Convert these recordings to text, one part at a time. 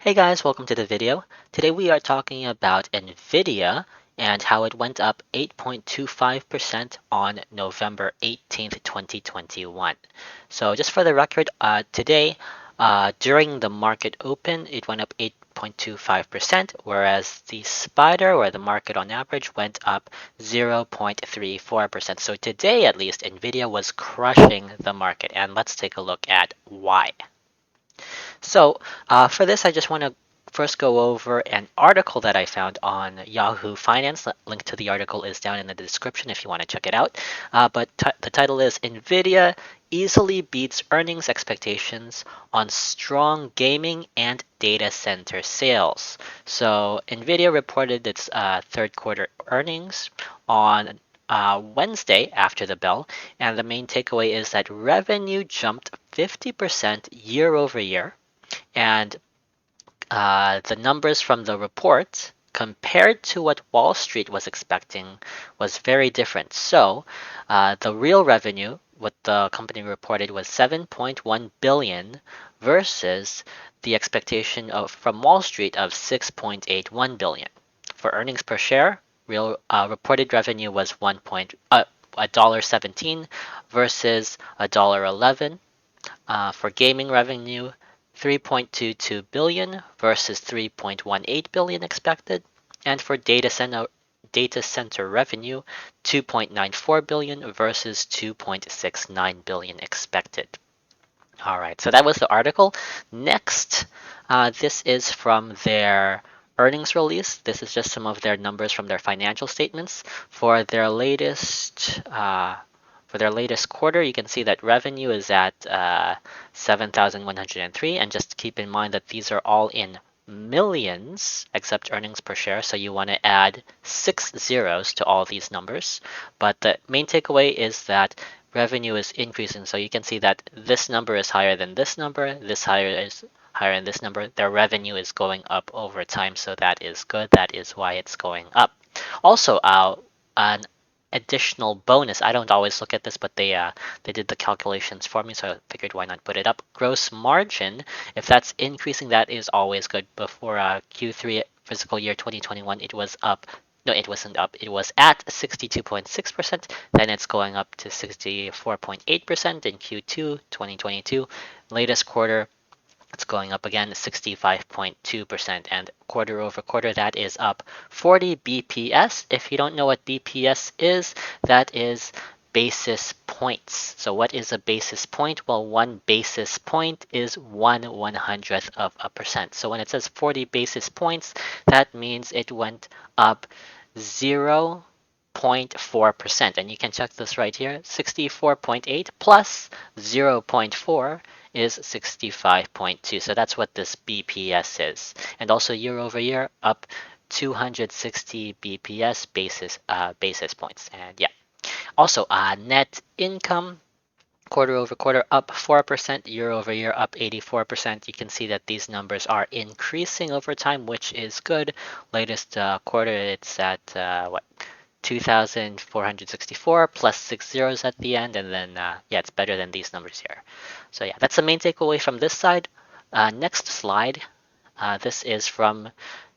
Hey guys, welcome to the video. Today we are talking about Nvidia and how it went up 8.25% on November 18th, 2021. So just for the record, today during the market open, it went up 8.25%, whereas the spider or the market on average went up 0.34%. So today at least, Nvidia was crushing the market, and let's take a look at why. So for this, I just want to first go over an article that I found on Yahoo Finance. The link to the article is down in the description if you want to check it out. But the title is Nvidia easily beats earnings expectations on strong gaming and data center sales. So Nvidia reported its third quarter earnings on Wednesday after the bell, and the main takeaway is that revenue jumped 50% year over year, and the numbers from the report compared to what Wall Street was expecting was very different. So the real revenue, what the company reported, was 7.1 billion versus the expectation from Wall Street of 6.81 billion. For earnings per share, real reported revenue was $1.17 versus $1.11. For gaming revenue, 3.22 billion versus 3.18 billion expected, and for data center revenue, 2.94 billion versus 2.69 billion expected. All right, so that was the article. Next, this is from their earnings release. This is just some of their numbers from their financial statements for their latest quarter. You can see that revenue is at 7,103, and just keep in mind that these are all in millions except earnings per share, so you want to add 6 zeros to all these numbers. But the main takeaway is that revenue is increasing, so you can see that this number is higher than this number, this higher is higher than this number. Their revenue is going up over time, so that is good. That is why it's going up. Also, an additional bonus. I don't always look at this, but they did the calculations for me, so I figured why not put it up. Gross margin, if that's increasing, that is always good. Before Q3 fiscal year 2021, it was up. No, it wasn't up. It was at 62.6%. Then it's going up to 64.8% in Q2 2022. Latest quarter, it's going up again, 65.2%, and quarter over quarter, that is up 40 BPS. If you don't know what BPS is, that is basis points. So what is a basis point? Well, one basis point is 1/100th of a percent. So when it says 40 basis points, that means it went up 0.4%. And you can check this right here, 64.8 plus 0.4 is 65.2. So that's what this BPS is. And also year over year, up 260 BPS basis points. And yeah. Also, net income quarter over quarter up 4%, year over year up 84%. You can see that these numbers are increasing over time, which is good. Latest quarter, it's at 2,464 plus 6 zeros at the end, and then yeah, it's better than these numbers here. So yeah, that's the main takeaway from this side. Next slide. This is from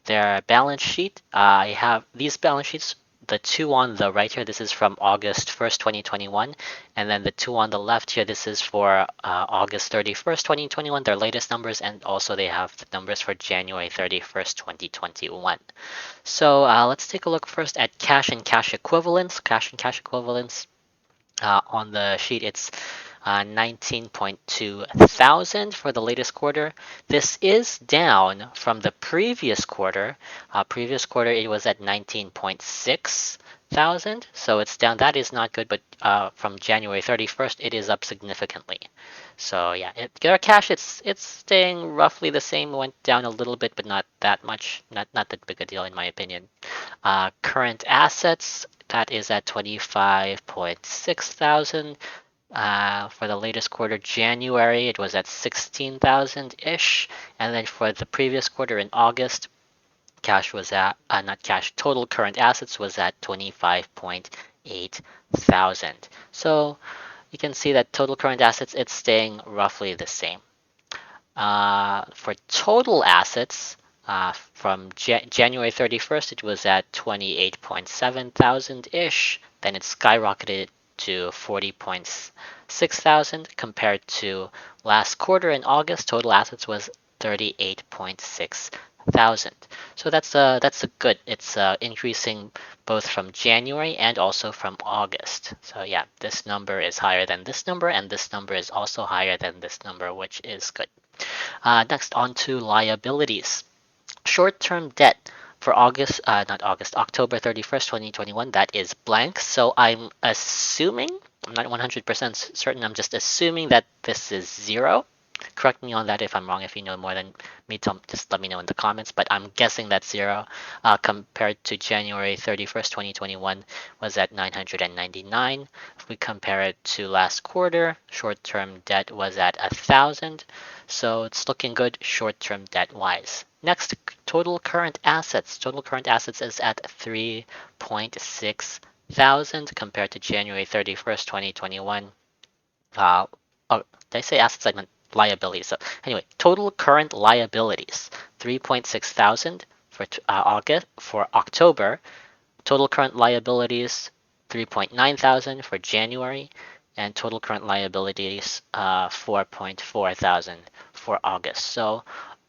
their balance sheet. I have these balance sheets. The two on the right here, this is from August 1st, 2021. And then the two on the left here, this is for August 31st, 2021, their latest numbers. And also they have the numbers for January 31st, 2021. So let's take a look first at cash and cash equivalents. Cash and cash equivalents on the sheet, it's 19.2 thousand for the latest quarter. This is down from the previous quarter. Previous quarter, it was at 19.6 thousand, so it's down. That is not good, but from January 31st, it is up significantly. So yeah, our cash, it's staying roughly the same. Went down a little bit, but not that much. Not that big a deal in my opinion. Current assets, that is at 25.6 thousand. For the latest quarter, January, it was at 16,000-ish. And then for the previous quarter in August, cash was at, not cash, total current assets was at 25.8 thousand. So you can see that total current assets, it's staying roughly the same. For total assets, from January 31st, it was at 28.7 thousand ish. Then it skyrocketed to 40.6 thousand compared to last quarter in August. Total assets was 38.6 thousand. So that's a good. It's increasing both from January and also from August. So yeah, this number is higher than this number, and this number is also higher than this number, which is good. Next, on to liabilities. Short-term debt for not August, October 31st, 2021, that is blank. So I'm not 100% certain, I'm just assuming that this is zero. Correct me on that if I'm wrong. If you know more than me, just let me know in the comments. But I'm guessing that's zero. Compared to January 31st, 2021, was at 999. If we compare it to last quarter, short-term debt was at 1,000. So it's looking good short-term debt-wise. Next, total current assets. Total current assets is at 3.6 thousand compared to January 31st, 2021. Uh, oh, did I say assets? I meant liabilities. So anyway, total current liabilities 3.6 thousand for October. Total current liabilities 3.9 thousand for January, and total current liabilities 4.4 thousand for August. So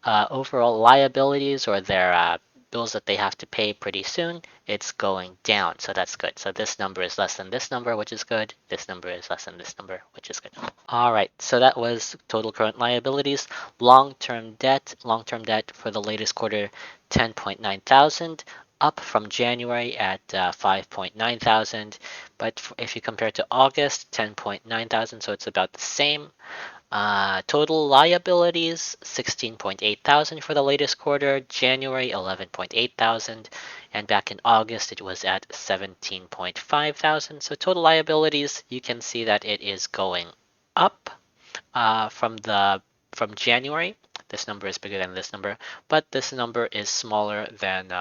overall liabilities, or their bills that they have to pay pretty soon, it's going down. So that's good. So this number is less than this number, which is good. This number is less than this number, which is good. All right, so that was total current liabilities. Long-term debt. Long-term debt for the latest quarter, 10.9 thousand, up from January at 5.9 thousand. But if you compare to August, 10.9 thousand, so it's about the same. Total liabilities 16.8 thousand for the latest quarter, January 11.8 thousand, and back in August it was at 17.5 thousand. So total liabilities, you can see that it is going up from January. This number is bigger than this number, but this number is smaller than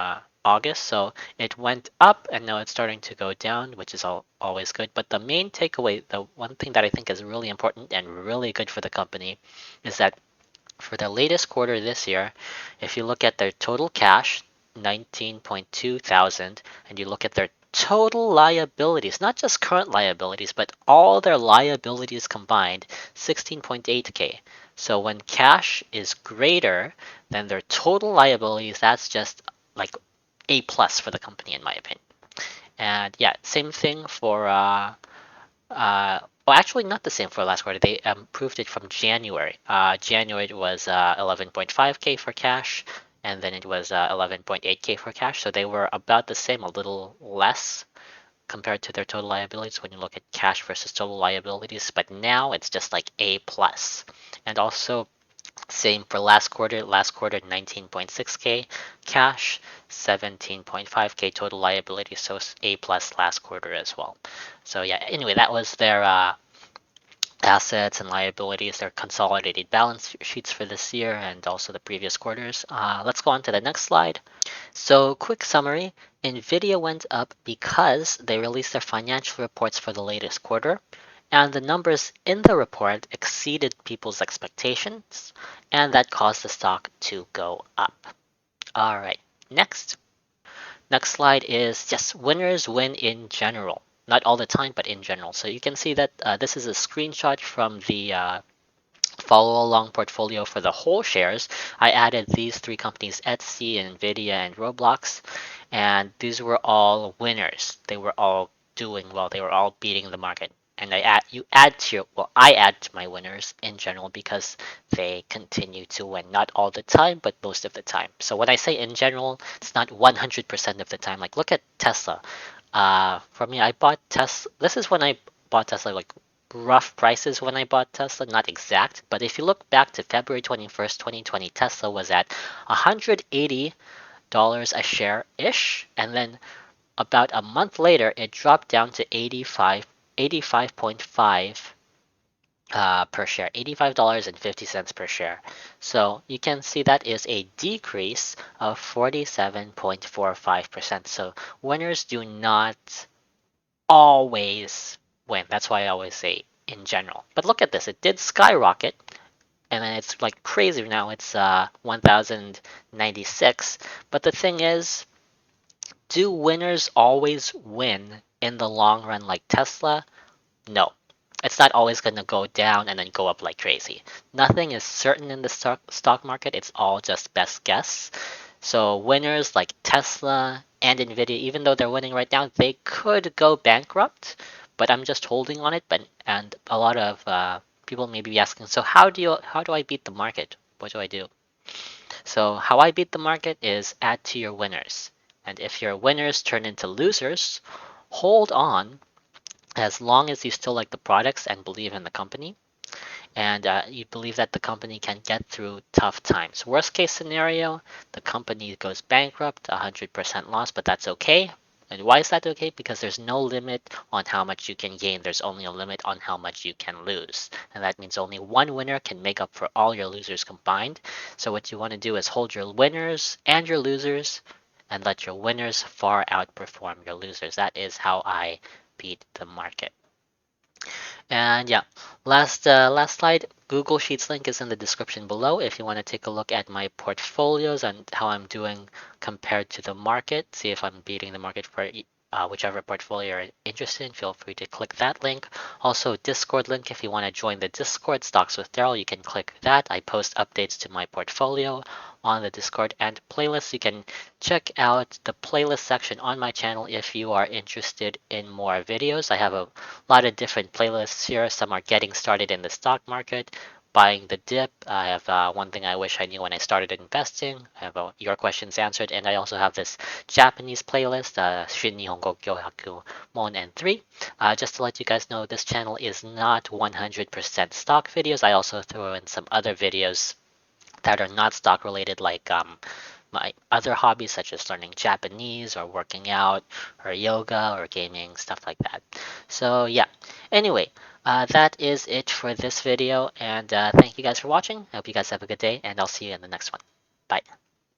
August. So it went up and now it's starting to go down, which is always good. But the main takeaway, the one thing that I think is really important and really good for the company, is that for the latest quarter this year, if you look at their total cash, 19.2 thousand, and you look at their total liabilities, not just current liabilities, but all their liabilities combined, 16.8K. So when cash is greater than their total liabilities, that's just like A plus for the company, in my opinion. And yeah, same thing for well, actually, not the same for last quarter. They improved it from January. January it was 11.5K for cash, and then it was 11.8K for cash. So they were about the same, a little less compared to their total liabilities when you look at cash versus total liabilities. But now it's just like A plus. And also same for last quarter. Last quarter 19.6K cash, 17.5K total liabilities. So A plus last quarter as well. So yeah, anyway, that was their assets and liabilities, their consolidated balance sheets for this year and also the previous quarters. Let's go on to the next slide. So quick summary, Nvidia went up because they released their financial reports for the latest quarter, and the numbers in the report exceeded people's expectations, and that caused the stock to go up. All right, next. Next slide is just winners win in general. Not all the time, but in general. So you can see that this is a screenshot from the follow along portfolio for the whole shares. I added these three companies, Etsy, Nvidia, and Roblox, and these were all winners. They were all doing well. They were all beating the market. And I add to my winners in general because they continue to win. Not all the time, but most of the time. So when I say in general, it's not 100% of the time. Like look at Tesla. For me, I bought Tesla. This is when I bought Tesla, like rough prices when I bought Tesla, not exact. But if you look back to February 21st, 2020, Tesla was at $180 a share ish, and then about a month later, it dropped down to 85.5 per share, $85.50 per share. So you can see that is a decrease of 47.45%. So winners do not always win. That's why I always say in general. But look at this, it did skyrocket and then it's like crazy now. It's 1,096. But the thing is, do winners always win in the long run like Tesla? No. It's not always going to go down and then go up like crazy. Nothing is certain in the stock market. It's all just best guess. So winners like Tesla and Nvidia, even though they're winning right now, they could go bankrupt. But I'm just holding on it. But and a lot of people may be asking, so how do I beat the market? What do I do? So how I beat the market is add to your winners. And if your winners turn into losers, hold on as long as you still like the products and believe in the company, and you believe that the company can get through tough times. Worst case scenario, the company goes bankrupt, 100% loss, but that's okay. And why is that okay? Because there's no limit on how much you can gain. There's only a limit on how much you can lose. And that means only one winner can make up for all your losers combined. So what you want to do is hold your winners and your losers and let your winners far outperform your losers. That is how I beat the market. And yeah, last slide. Google Sheets link is in the description below if you want to take a look at my portfolios and how I'm doing compared to the market. See if I'm beating the market for whichever portfolio you're interested in. Feel free to click that link. Also, Discord link if you want to join the Discord Stocks with Daryl. You can click that. I post updates to my portfolio on the Discord and playlists. You can check out the playlist section on my channel if you are interested in more videos. I have a lot of different playlists here. Some are getting started in the stock market, buying the dip. I have one thing I wish I knew when I started investing. I have your questions answered, and I also have this Japanese playlist, Shin Nihongo Gyohaku Mon and 3. Just to let you guys know, this channel is not 100% stock videos. I also throw in some other videos that are not stock related, like my other hobbies such as learning Japanese or working out or yoga or gaming, stuff like that. So yeah, anyway, that is it for this video, and thank you guys for watching. I hope you guys have a good day, and I'll see you in the next one. Bye.